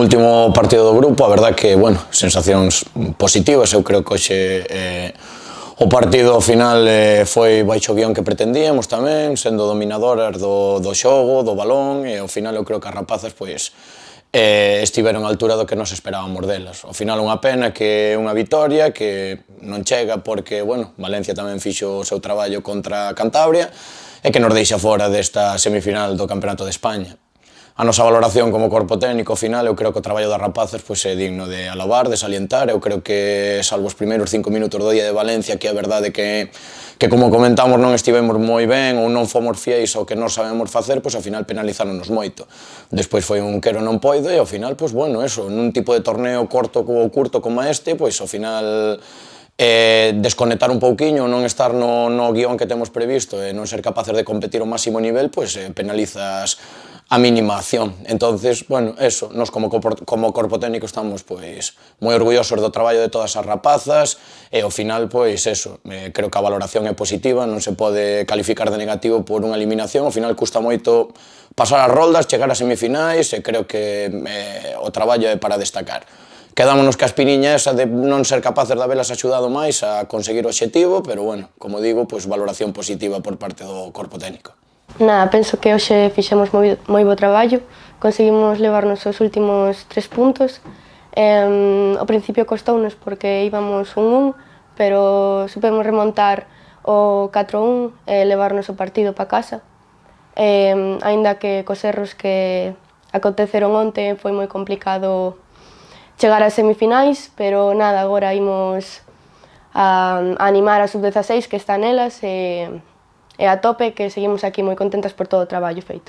último partido do grupo, a verdad que, bueno, sensacións positivas. Eu creo que hoxe o partido ao final foi baixo o guión que pretendíamos tamén, sendo dominadoras do xogo, do balón, e ao final eu creo que as rapazas pois estiveron á altura do que nos esperábamos delas. Ao final unha pena que unha vitoria que non chega porque, bueno, Valencia tamén fixo o seu traballo contra Cantabria e que nos deixa fora desta semifinal do Campeonato de España. A nosa valoración como corpo técnico, ao final, eu creo que o traballo das rapazas pois, é digno de alabar, de salientar. Eu creo que, salvo os primeiros 5 minutos do día de Valencia, que é verdade que como comentamos, non estivemos moi ben ou non fomos fiéis ao que nós sabemos facer, pois ao final penalizáronos moito. Despois foi un quero non poido e ao final, pois bueno, eso, nun tipo de torneo curto como este, pois ao final desconectar un pouquiño, non estar no guión que temos previsto e non ser capaces de competir ao máximo nivel, pois penalizas a mínima acción. Entonces, bueno, eso, nós como corpo técnico estamos pois moi orgullosos do traballo de todas as rapazas e ao final, pois eso, creo que a valoración é positiva, non se pode calificar de negativo por unha eliminación, ao final custa moito pasar as roldas, chegar ás semifinais e creo que o traballo é para destacar. Quedámonos ca espiriña esa de non ser capaces de habelas axudado máis a conseguir o obxectivo, pero, bueno, como digo, pois valoración positiva por parte do corpo técnico. Nada, penso que hoxe fixemos moi bo traballo, conseguimos levarnos os últimos 3 puntos. Ao principio costounos porque íbamos 1-1, pero supemos remontar o 4-1 e levarnos o partido para casa. Aínda que cos erros que aconteceron onte foi moi complicado chegar ás semifinais, pero nada, agora imos a animar a sub-16 que está nelas e a tope, que seguimos aquí moi contentas por todo o traballo feito.